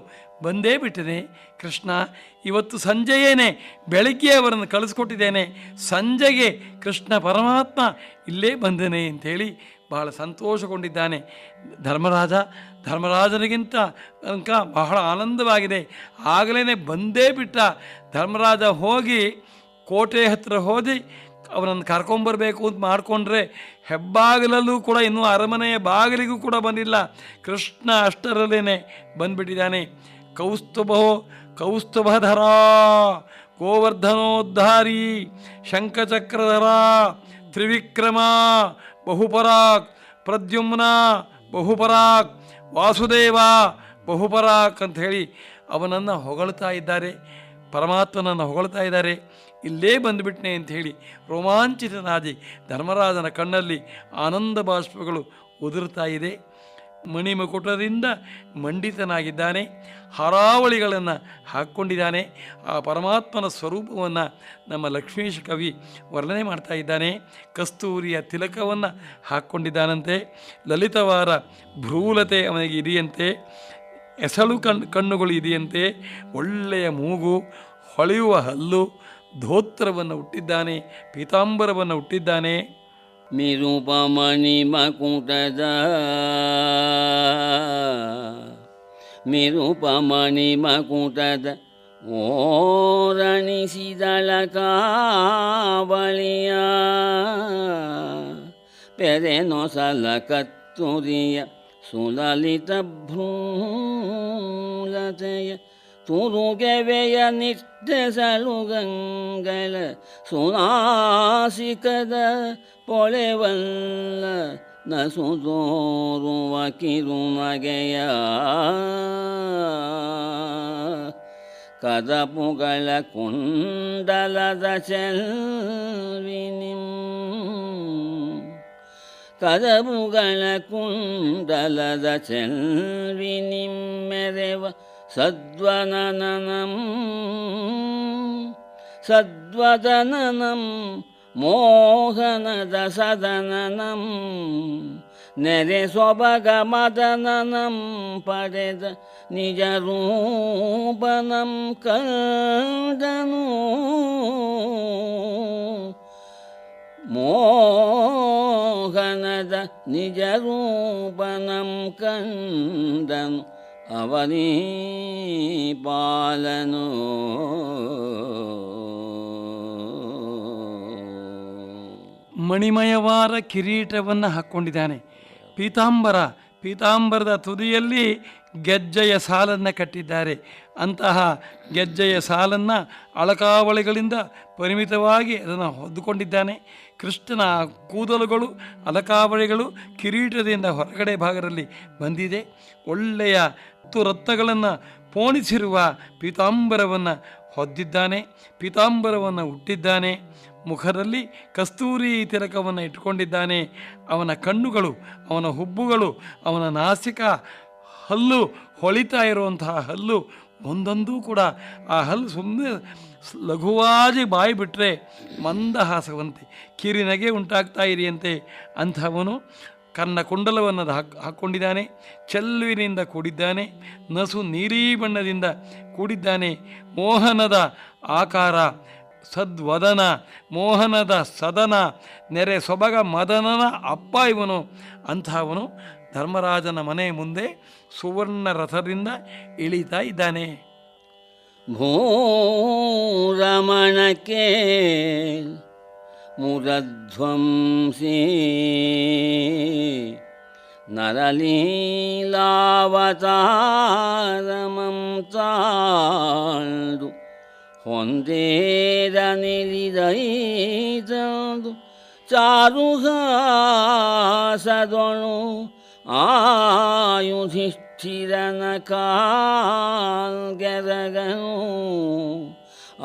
Speaker 3: ಬಂದೇ ಬಿಟ್ಟಿದೆ ಕೃಷ್ಣ. ಇವತ್ತು ಸಂಜೆಯೇನೆ, ಬೆಳಗ್ಗೆ ಅವರನ್ನು ಕಳಿಸ್ಕೊಟ್ಟಿದ್ದೇನೆ, ಸಂಜೆಗೆ ಕೃಷ್ಣ ಪರಮಾತ್ಮ ಇಲ್ಲೇ ಬಂದೇನೆ ಅಂಥೇಳಿ ಬಹಳ ಸಂತೋಷಗೊಂಡಿದ್ದಾನೆ ಧರ್ಮರಾಜನಿಗಿಂತ ಬಹಳ ಆನಂದವಾಗಿದೆ. ಆಗಲೇ ಬಂದೇ ಬಿಟ್ಟ ಧರ್ಮರಾಜ. ಹೋಗಿ ಕೋಟೆ ಹತ್ತಿರ ಹೋಗಿ ಅವನನ್ನು ಕರ್ಕೊಂಬರ್ಬೇಕು ಅಂತ ಮಾಡಿಕೊಂಡ್ರೆ ಹೆಬ್ಬಾಗಿಲಲ್ಲೂ ಕೂಡ ಇನ್ನೂ ಅರಮನೆಯ ಬಾಗಿಲಿಗೂ ಕೂಡ ಬಂದಿಲ್ಲ. ಕೃಷ್ಣ ಅಷ್ಟರಲ್ಲೇ ಬಂದುಬಿಟ್ಟಿದ್ದಾನೆ. ಕೌಸ್ತುಭಧರ ಗೋವರ್ಧನೋದ್ಧಾರಿ ಶಂಖಚಕ್ರಧರ ತ್ರಿವಿಕ್ರಮ ಬಹುಪರಾಕ್ ಪ್ರದ್ಯುಮ್ನ ಬಹುಪರಾಕ್ ವಾಸುದೇವ ಬಹುಪರಾಕ್ ಅಂಥೇಳಿ ಅವನನ್ನು ಹೊಗಳ್ತಾ ಇದ್ದಾರೆ, ಪರಮಾತ್ಮನನ್ನು ಹೊಗಳ್ತಾ ಇದ್ದಾರೆ. ಇಲ್ಲೇ ಬಂದುಬಿಟ್ನೆ ಅಂಥೇಳಿ ರೋಮಾಂಚಿತನಾದಿ ಧರ್ಮರಾಜನ ಕಣ್ಣಲ್ಲಿ ಆನಂದ ಬಾಷ್ಪಗಳು ಉದುರ್ತಾ ಇದೆ. ಮಣಿಮಕುಟದಿಂದ ಮಂಡಿತನಾಗಿದ್ದಾನೆ, ಹಾರಾವಳಿಗಳನ್ನು ಹಾಕ್ಕೊಂಡಿದ್ದಾನೆ. ಆ ಪರಮಾತ್ಮನ ಸ್ವರೂಪವನ್ನು ನಮ್ಮ ಲಕ್ಷ್ಮೀಶ ಕವಿ ವರ್ಣನೆ ಮಾಡ್ತಾ ಇದ್ದಾನೆ. ಕಸ್ತೂರಿಯ ತಿಲಕವನ್ನು ಹಾಕ್ಕೊಂಡಿದ್ದಾನಂತೆ, ಲಲಿತವಾದ ಭ್ರೂಲತೆ ಅವನಿಗೆ ಇದೆಯಂತೆ, ಎಸಳು ಕಣ್ಣುಗಳು ಇದೆಯಂತೆ, ಒಳ್ಳೆಯ ಮೂಗು, ಹೊಳೆಯುವ ಹಲ್ಲು, ಧೋತ್ರವನ್ನು ಹುಟ್ಟಿದ್ದಾನೆ, ಪೀತಾಂಬರವನ್ನು ಹುಟ್ಟಿದ್ದಾನೆ.
Speaker 2: ಮಿರುಪಮಣಿ ಮಕುಟದ ಓರಣಿಸಿದಳ ಕಾವಳಿಯ ಪೆರೆನೊಸಲ ಕತ್ತುರಿಯ ಸುಲಲಿತ ಭ್ರೂಲತೆಯ ತುರುಗೆವೆಯ ನಿಟ್ಟೆಸಳು ಗಂಗಳ ಸುನಾಸಿಕದ ಪೊಳೆವಲ್ಲ ನಸುದೋರುವ ಕಿರುನಗೆಯ ಕದಪುಗಳ ಕುಂಡಲದ ಚೆಲ್ವಿನಿಂ ಕದಪುಗಳ ಕುಂಡಲದ ಚೆಲ್ವಿನಿಮ್ಮೆರೆವ ಸದ್ವದನನಂ ಮೋಹನದ ಸದನನಂ ನೆರೆ ಸೊಬಗ ಮದನನಂ ಪಡೆದ ನಿಜ ರೂಪನಂ ಕಂಡನು ಮೋಹನದ ನಿಜ ರೂಪನಂ ಕಂಡನು ಅವನೀ ಪಾಲನು
Speaker 3: ಮಣಿಮಯವಾದ ಕಿರೀಟವನ್ನು ಹಾಕ್ಕೊಂಡಿದ್ದಾನೆ. ಪೀತಾಂಬರದ ತುದಿಯಲ್ಲಿ ಗೆಜ್ಜೆಯ ಸಾಲನ್ನು ಕಟ್ಟಿದ್ದಾರೆ. ಅಂತಹ ಗೆಜ್ಜೆಯ ಸಾಲನ್ನು ಅಳಕಾವಳಿಗಳಿಂದ ಪರಿಮಿತವಾಗಿ ಅದನ್ನು ಹೊದ್ದುಕೊಂಡಿದ್ದಾನೆ. ಕೃಷ್ಣನ ಕೂದಲುಗಳು ಅಲಕಾವಳಿಗಳು ಕಿರೀಟದಿಂದ ಹೊರಗಡೆ ಭಾಗದಲ್ಲಿ ಬಂದಿದೆ. ಒಳ್ಳೆಯ ರತ್ನಗಳನ್ನು ಪೋಣಿಸಿರುವ ಪೀತಾಂಬರವನ್ನು ಹೊದ್ದಿದ್ದಾನೆ, ಪೀತಾಂಬರವನ್ನು ಹುಟ್ಟಿದ್ದಾನೆ. ಮುಖದಲ್ಲಿ ಕಸ್ತೂರಿ ತಿಲಕವನ್ನು ಇಟ್ಟುಕೊಂಡಿದ್ದಾನೆ. ಅವನ ಕಣ್ಣುಗಳು, ಅವನ ಹುಬ್ಬುಗಳು, ಅವನ ನಾಸಿಕ ಹಲ್ಲು, ಹೊಳಿತಾ ಇರುವಂತಹ ಹಲ್ಲು ಒಂದೊಂದೂ ಕೂಡ ಆ ಹಲ್ಲು ಸುಮ್ಮನೆ ಲಘುವಾಗಿ ಬಾಯಿ ಬಿಟ್ಟರೆ ಮಂದಹಾಸವಂತೆ ಕಿರಿನಗೆ ಉಂಟಾಗ್ತಾ ಇರಿಯಂತೆ ಅಂಥವನು ಕರ್ಣಕುಂಡಲವನ್ನು ಹಾಕ್ಕೊಂಡಿದ್ದಾನೆ. ಚೆಲುವಿನಿಂದ ಕೂಡಿದ್ದಾನೆ. ನಸು ನೀಲಿ ಬಣ್ಣದಿಂದ ಕೂಡಿದ್ದಾನೆ. ಮೋಹನದ ಆಕಾರ, ಸದ್ವದನ, ಮೋಹನದ ಸದನ, ನೆರೆ ಸೊಬಗ ಮದನನ ಅಪ್ಪ ಇವನು. ಅಂಥವನು ಧರ್ಮರಾಜನ ಮನೆ ಮುಂದೆ ಸುವರ್ಣ ರಥದಿಂದ ಇಳಿತಾ ಇದ್ದಾನೆ.
Speaker 2: ಭೂರಮಣಕ್ಕೆ ಮುರಧ್ವಂಸಿ ನರಲೀಲಾವತಾರಮಂ ತಾಳ್ದು ಹೊಂದೇರ ನಿಲಿದೈದು ಚಾರುಹಾಸದೊಳು ಆಯುಧಿಷ್ಠಿರನ ಕಾಲ್ಗೆರಗನು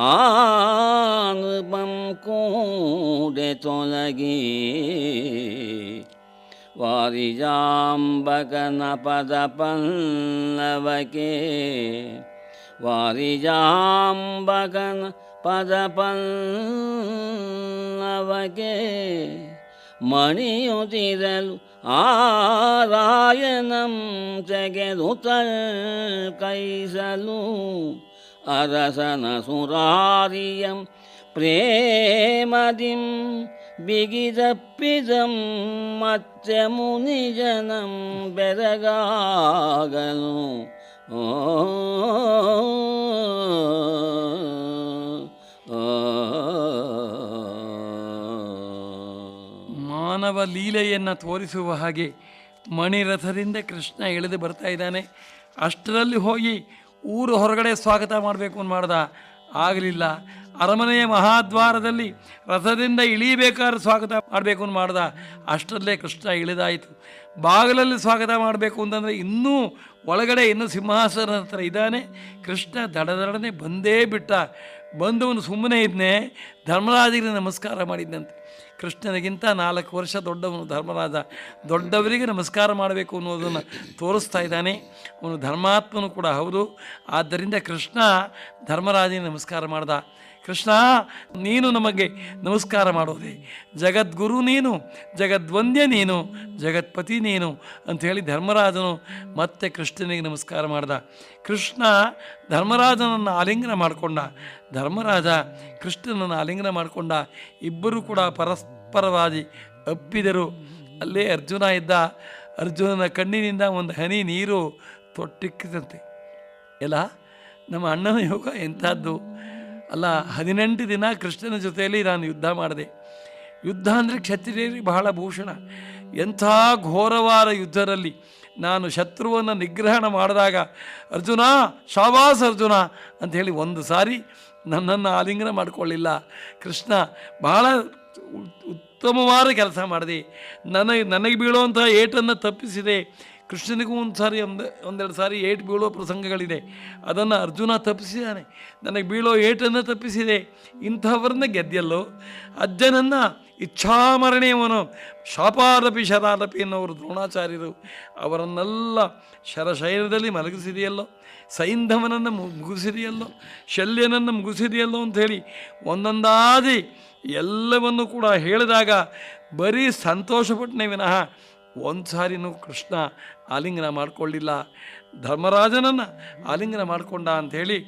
Speaker 2: ಆನೃಪಂ ಕೂಡೆ ತೊಲಗಿ ವಾರಿಜಾಂಬಕನ ಪದ ಪಲ್ಲವಕೆ ವಾರಿಜಾಂಬಕನ ಪದ ಪಲ್ಲವಕೆ ಮಣಿಯುತ್ತಿರಲು ಆರಾಯಣಂ ತೆಗೆದುತಲ್ ಕೈಸಲು ಅರಸನ ಸುರಾರಿಯಂ ಪ್ರೇಮದಿಂ ಬಿಗಿದಪ್ಪಿದಂ ಮತ್ತೆ ಮುನಿಜನಂ ಬೆರಗಾಗಲು
Speaker 3: ಮಾನವ ಲೀಲೆಯನ್ನು ತೋರಿಸುವ ಹಾಗೆ ಮಣಿರಥದಿಂದ ಕೃಷ್ಣ ಇಳಿದು ಬರ್ತಾ ಇದ್ದಾನೆ. ಅಷ್ಟರಲ್ಲಿ ಹೋಗಿ ಊರು ಹೊರಗಡೆ ಸ್ವಾಗತ ಮಾಡಬೇಕು ಅಂತ ಮಾಡ್ದ, ಆಗಲಿಲ್ಲ. ಅರಮನೆಯ ಮಹಾದ್ವಾರದಲ್ಲಿ ರಥದಿಂದ ಇಳಿಬೇಕಾದ್ರೆ ಸ್ವಾಗತ ಮಾಡಬೇಕು ಅಂತ ಮಾಡ್ದ, ಅಷ್ಟರಲ್ಲೇ ಕೃಷ್ಣ ಇಳಿದಾಯಿತು. ಬಾಗಿಲಲ್ಲಿ ಸ್ವಾಗತ ಮಾಡಬೇಕು ಅಂತಂದರೆ ಇನ್ನೂ ಒಳಗಡೆ ಇನ್ನೂ ಸಿಂಹಾಸನ ಹತ್ರ ಇದ್ದಾನೆ. ಕೃಷ್ಣ ದಡದಡನೆ ಬಂದೇ ಬಿಟ್ಟ. ಬಂದವನು ಸುಮ್ಮನೆ ಇದ್ನೇ, ಧರ್ಮರಾಜರಿಗೆ ನಮಸ್ಕಾರ ಮಾಡಿದ್ದಂತೆ. ಕೃಷ್ಣನಿಗಿಂತ 4 ವರ್ಷ ದೊಡ್ಡವನು ಧರ್ಮರಾಜ. ದೊಡ್ಡವರಿಗೆ ನಮಸ್ಕಾರ ಮಾಡಬೇಕು ಅನ್ನೋದನ್ನು ತೋರಿಸ್ತಾ ಇದ್ದಾನೆ. ಅವನು ಧರ್ಮಾತ್ಮನು ಕೂಡ ಹೌದು. ಆದ್ದರಿಂದ ಕೃಷ್ಣ ಧರ್ಮರಾಜನಿಗೆ ನಮಸ್ಕಾರ ಮಾಡ್ದ. ಕೃಷ್ಣ, ನೀನು ನಮಗೆ ನಮಸ್ಕಾರ ಮಾಡೋದೆ, ಜಗದ್ಗುರು ನೀನು, ಜಗದ್ವಂದ್ಯ ನೀನು, ಜಗತ್ಪತಿ ನೀನು ಅಂಥೇಳಿ ಧರ್ಮರಾಜನು ಮತ್ತೆ ಕೃಷ್ಣನಿಗೆ ನಮಸ್ಕಾರ ಮಾಡ್ದ. ಕೃಷ್ಣ ಧರ್ಮರಾಜನನ್ನು ಆಲಿಂಗನ ಮಾಡಿಕೊಂಡ, ಧರ್ಮರಾಜ ಕೃಷ್ಣನನ್ನು ಆಲಿಂಗನ ಮಾಡಿಕೊಂಡ. ಇಬ್ಬರು ಕೂಡ ಪರಸ್ಪರವಾಗಿ ಅಪ್ಪಿದರು. ಅಲ್ಲೇ ಅರ್ಜುನ ಇದ್ದ. ಅರ್ಜುನನ ಕಣ್ಣಿನಿಂದ ಒಂದು ಹನಿ ನೀರು ತೊಟ್ಟಿಕ್ಕಿದಂತೆ. ಎಲ್ಲ ನಮ್ಮ ಅಣ್ಣನ ಯೋಗ ಎಂಥದ್ದು ಅಲ್ಲ. 18 ದಿನ ಕೃಷ್ಣನ ಜೊತೆಯಲ್ಲಿ ನಾನು ಯುದ್ಧ ಮಾಡಿದೆ. ಯುದ್ಧ ಅಂದರೆ ಕ್ಷತ್ರಿಯರಿಗೆ ಬಹಳ ಭೂಷಣ. ಎಂಥ ಘೋರವಾದ ಯುದ್ಧದಲ್ಲಿ ನಾನು ಶತ್ರುವನ್ನು ನಿಗ್ರಹಣ ಮಾಡಿದಾಗ ಅರ್ಜುನ, ಶಾಬಾಸ್ ಅರ್ಜುನ ಅಂಥೇಳಿ ಒಂದು ಸಾರಿ ನನ್ನನ್ನು ಆಲಿಂಗನ ಮಾಡಿಕೊಳ್ಳಿಲ್ಲ. ಕೃಷ್ಣ ಬಹಳ ಉತ್ತಮವಾದ ಕೆಲಸ ಮಾಡಿದೆ. ನನಗೆ ಬೀಳುವಂಥ ಏಟನ್ನು ತಪ್ಪಿಸಿದೆ. ಕೃಷ್ಣನಿಗೂ ಒಂದೆರಡು ಸಾರಿ ಏಟು ಬೀಳೋ ಪ್ರಸಂಗಗಳಿದೆ. ಅದನ್ನು ಅರ್ಜುನ ತಪ್ಪಿಸಿದ್ದಾನೆ. ನನಗೆ ಬೀಳೋ ಏಟನ್ನು ತಪ್ಪಿಸಿದೆ. ಇಂಥವ್ರನ್ನ ಗೆದ್ದೆಲ್ಲೋ. ಅಜ್ಜನನ್ನು ಇಚ್ಛಾಮರಣೀಯವನು ಶಾಪಾದಪಿ ಶರಾದಪಿ ಎನ್ನುವರು ದ್ರೋಣಾಚಾರ್ಯರು. ಅವರನ್ನೆಲ್ಲ ಶರಶೈರದಲ್ಲಿ ಮಲಗಿಸಿದೆಯಲ್ಲೋ, ಸೈಂಧವನನ್ನು ಮುಗಿಸಿದೆಯಲ್ಲೋ, ಶಲ್ಯನನ್ನು ಮುಗಿಸಿದೆಯಲ್ಲೋ ಅಂಥೇಳಿ ಒಂದೊಂದಾದಿ ಎಲ್ಲವನ್ನು ಕೂಡ ಹೇಳಿದಾಗ ಬರೀ ಸಂತೋಷಪಟ್ಟನೆ ವಿನಃ ಒಂದು ಸಾರಿನೂ ಕೃಷ್ಣ ಆಲಿಂಗನ ಮಾಡಿಕೊಳ್ಳಿಲ್ಲ. ಧರ್ಮರಾಜನನ್ನು ಆಲಿಂಗನ ಮಾಡಿಕೊಂಡ ಅಂಥೇಳಿ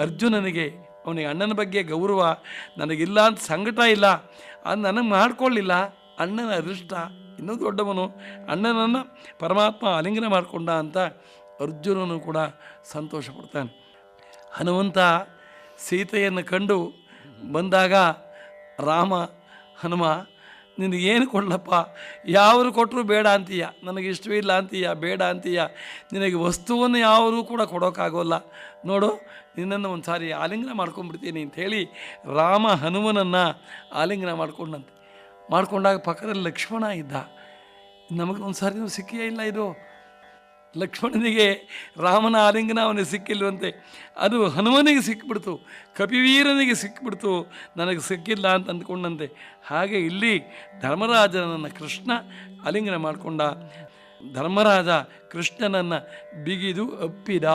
Speaker 3: ಅರ್ಜುನನಿಗೆ ಅವನಿಗೆ ಅಣ್ಣನ ಬಗ್ಗೆ ಗೌರವ ನನಗಿಲ್ಲ ಅಂತ ಸಂಕಟ ಇಲ್ಲ, ಅದು ನನಗೆ ಮಾಡಿಕೊಳ್ಳಿಲ್ಲ. ಅಣ್ಣನ ಅದೃಷ್ಟ, ಇನ್ನೂ ದೊಡ್ಡವನು, ಅಣ್ಣನನ್ನು ಪರಮಾತ್ಮ ಆಲಿಂಗನ ಮಾಡಿಕೊಂಡ ಅಂತ ಅರ್ಜುನನು ಕೂಡ ಸಂತೋಷ ಪಡ್ತಾನೆ. ಹನುಮಂತ ಸೀತೆಯನ್ನು ಕಂಡು ಬಂದಾಗ ರಾಮ, ಹನುಮ ನಿನಗೇನು ಕೊಡಲಪ್ಪ, ಯಾವರು ಕೊಟ್ಟರು ಬೇಡ ಅಂತೀಯ, ನನಗೆ ಇಷ್ಟವಿಲ್ಲ ಅಂತೀಯ, ಬೇಡ ಅಂತೀಯ, ನಿನಗೆ ವಸ್ತುವನ್ನು ಯಾರೂ ಕೂಡ ಕೊಡೋಕ್ಕಾಗೋಲ್ಲ, ನೋಡು ನಿನ್ನನ್ನು ಒಂದು ಸಾರಿ ಆಲಿಂಗನ ಮಾಡ್ಕೊಂಡ್ಬಿಡ್ತೀನಿ ಅಂಥೇಳಿ ರಾಮ ಹನುಮನನ್ನು ಆಲಿಂಗನ ಮಾಡ್ಕೊಂಡಂತೆ. ಮಾಡ್ಕೊಂಡಾಗ ಪಕ್ಕದಲ್ಲಿ ಲಕ್ಷ್ಮಣ ಇದ್ದ. ನಮಗೆ ಒಂದು ಸಾರಿ ಸಿಕ್ಕಿಯೇ ಇಲ್ಲ ಇದು. ಲಕ್ಷ್ಮಣನಿಗೆ ರಾಮನ ಆಲಿಂಗನ ಅವನಿಗೆ ಸಿಕ್ಕಿಲ್ವಂತೆ, ಅದು ಹನುಮನಿಗೆ ಸಿಕ್ಕಿಬಿಡ್ತು, ಕಪಿವೀರನಿಗೆ ಸಿಕ್ಕಿಬಿಡ್ತು, ನನಗೆ ಸಿಕ್ಕಿಲ್ಲ ಅಂತ ಅಂದ್ಕೊಂಡಂತೆ. ಹಾಗೆ ಇಲ್ಲಿ ಧರ್ಮರಾಜನನ್ನು ಕೃಷ್ಣ ಆಲಿಂಗನ ಮಾಡಿಕೊಂಡ. ಧರ್ಮರಾಜ ಕೃಷ್ಣನನ್ನು ಬಿಗಿದು ಅಪ್ಪಿದ.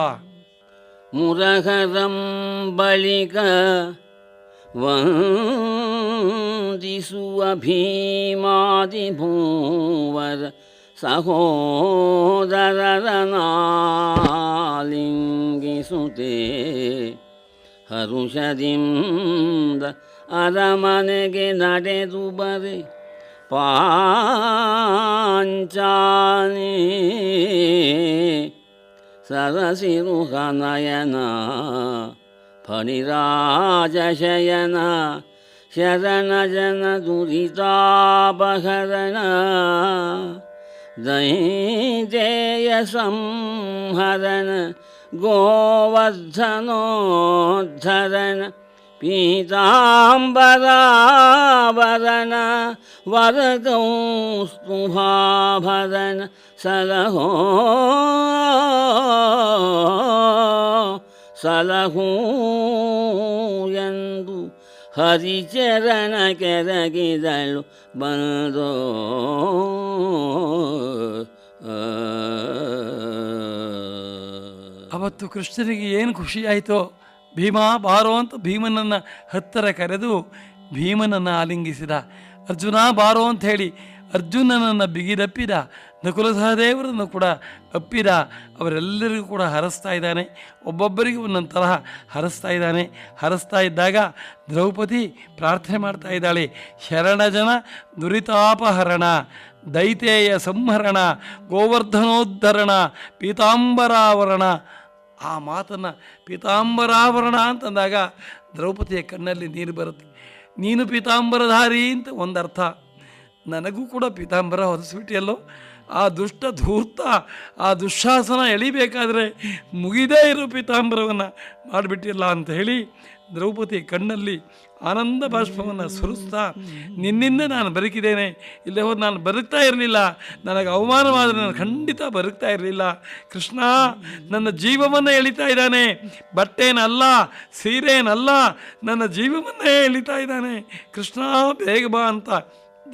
Speaker 2: ಮುರಹರಂ ಬಳಿಕ ವಂದಿಸುವ ಭೀಮಾದಿ ಭೂವರ ಸಹೋದರನಾಲಿಂಗಿಸುತ್ತೆ ಹರುಷದಿಂದ ಅರಮನೆಗೆ ನಡೆದು ಬರೆ ಪಾಂಚಾಲಿ ಸರಸಿರುಹನಯನ ಫಣಿರಾಜಶಯನ ಶರಣ ಜನ ದುರಿತಾಪಹರಣ ದೈಂಜೇಯ ಸಂಹರಣ ಗೋವರ್ಧನೋದ್ಧರಣ ಪೀತಾಂಬರಾಭರಣ ವರಕೌಸ್ತುಭಾಭರಣ ಸಲಹೋ ಸಲಹೂಯಂದು ಹರಿಚರಣ ಕೆರಗಿದಳು ಬಂದೋ.
Speaker 3: ಅವತ್ತು ಕೃಷ್ಣನಿಗೆ ಏನು ಖುಷಿಯಾಯಿತೋ, ಭೀಮ ಬಾರೋ ಅಂತ ಭೀಮನನ್ನು ಹತ್ತಿರ ಕರೆದು ಭೀಮನನ್ನು ಆಲಿಂಗಿಸಿದ. ಅರ್ಜುನ ಬಾರೋ ಅಂತ ಹೇಳಿ ಅರ್ಜುನನನ್ನು ಬಿಗಿದಪ್ಪಿದ. ನಕುಲ ಸಹದೇವರನ್ನು ಕೂಡ ಅಪ್ಪಿದ. ಅವರೆಲ್ಲರಿಗೂ ಕೂಡ ಹರಸ್ತಾ ಇದ್ದಾನೆ, ಒಬ್ಬೊಬ್ಬರಿಗೂ ಒಂದೊಂದು ತರಹ ಹರಸ್ತಾ ಇದ್ದಾನೆ. ಹರಸ್ತಾ ಇದ್ದಾಗ ದ್ರೌಪದಿ ಪ್ರಾರ್ಥನೆ ಮಾಡ್ತಾ ಇದ್ದಾಳೆ, ಶರಣಜನ ದುರಿತಾಪಹರಣ ದೈತೇಯ ಸಂಹರಣ ಗೋವರ್ಧನೋದ್ಧರಣ ಪೀತಾಂಬರಾವರಣ. ಆ ಮಾತನ್ನು ಪೀತಾಂಬರಾವರಣ ಅಂತಂದಾಗ ದ್ರೌಪದಿಯ ಕಣ್ಣಲ್ಲಿ ನೀರು ಬರುತ್ತೆ. ನೀನು ಪೀತಾಂಬರಧಾರಿ ಅಂತ ಒಂದರ್ಥ, ನನಗೂ ಕೂಡ ಪೀತಾಂಬರ ಹೊರಿಸ್ಬಿಟ್ಟಿಯಲ್ಲೋ, ಆ ದುಷ್ಟ ಧೂರ್ತ ಆ ದುಶ್ಶಾಸನ ಎಳಿಬೇಕಾದ್ರೆ ಮುಗಿದೇ ಇರೋ ಪೀತಾಂಬರವನ್ನು ಮಾಡಿಬಿಟ್ಟಿಲ್ಲ ಅಂತ ಹೇಳಿ ದ್ರೌಪದಿ ಕಣ್ಣಲ್ಲಿ ಆನಂದ ಬಾಷ್ಪವನ್ನು ಸುರಿಸ್ತಾ, ನಿನ್ನಿಂದ ನಾನು ಬದುಕಿದ್ದೇನೆ, ಇಲ್ಲೇ ಹೋದ ನಾನು ಬದುಕ್ತಾ ಇರಲಿಲ್ಲ, ನನಗೆ ಅವಮಾನವಾದರೆ ನಾನು ಖಂಡಿತ ಬದುಕ್ತಾ ಇರಲಿಲ್ಲ. ಕೃಷ್ಣ ನನ್ನ ಜೀವವನ್ನು ಎಳಿತಾ ಇದ್ದಾನೆ, ಬಟ್ಟೆನಲ್ಲ ಸೀರೆನಲ್ಲ, ನನ್ನ ಜೀವವನ್ನೇ ಎಳಿತಾ ಇದ್ದಾನೆ. ಕೃಷ್ಣ ಬೇಗ ಬಾ ಅಂತ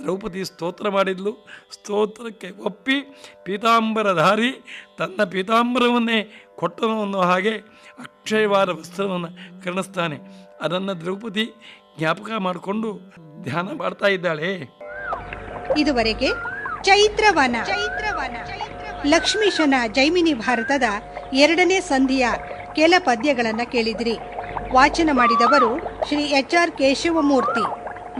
Speaker 3: ದ್ರೌಪದಿ ಸ್ತೋತ್ರ ಮಾಡಿದ್ಲು. ಸ್ತೋತ್ರಕ್ಕೆ ಒಪ್ಪಿ ಪೀತಾಂಬರಧಾರಿ ತನ್ನ ಪೀತಾಂಬರವನ್ನೇ ಕೊಟ್ಟನು ಅನ್ನೋ ಹಾಗೆ ಅಕ್ಷಯವಾದ ವಸ್ತ್ರವನ್ನು ಕರ್ಣಿಸ್ತಾನೆ. ಅದನ್ನು ದ್ರೌಪದಿ ಜ್ಞಾಪಕ ಮಾಡಿಕೊಂಡು ಧ್ಯಾನ ಮಾಡ್ತಾ ಇದ್ದಾಳೆ.
Speaker 1: ಇದುವರೆಗೆ ಚೈತ್ರವನ ಲಕ್ಷ್ಮೀಶನ ಜೈಮಿನಿ ಭಾರತದ 2ನೇ ಸಂಧಿಯ ಕೆಲ ಪದ್ಯಗಳನ್ನು ಕೇಳಿದಿರಿ. ವಾಚನ ಮಾಡಿದವರು ಶ್ರೀ HR ಕೇಶವಮೂರ್ತಿ.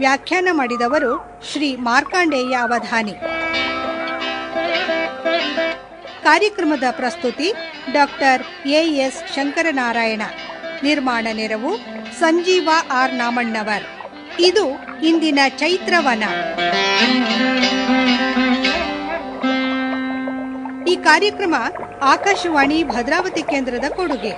Speaker 1: ವ್ಯಾಖ್ಯಾನ ಮಾಡಿದವರು ಶ್ರೀ ಮಾರ್ಕಾಂಡೇಯ ಅವಧಾನಿ. ಕಾರ್ಯಕ್ರಮದ ಪ್ರಸ್ತುತಿ ಡಾಕ್ಟರ್ AS ಶಂಕರನಾರಾಯಣ. ನಿರ್ಮಾಣ ನೆರವು ಸಂಜೀವ R ನಾಮಣ್ಣವರ್. ಇದು ಇಂದಿನ ಚೈತ್ರವನ. ಈ ಕಾರ್ಯಕ್ರಮ ಆಕಾಶವಾಣಿ ಭದ್ರಾವತಿ ಕೇಂದ್ರದ ಕೊಡುಗೆ.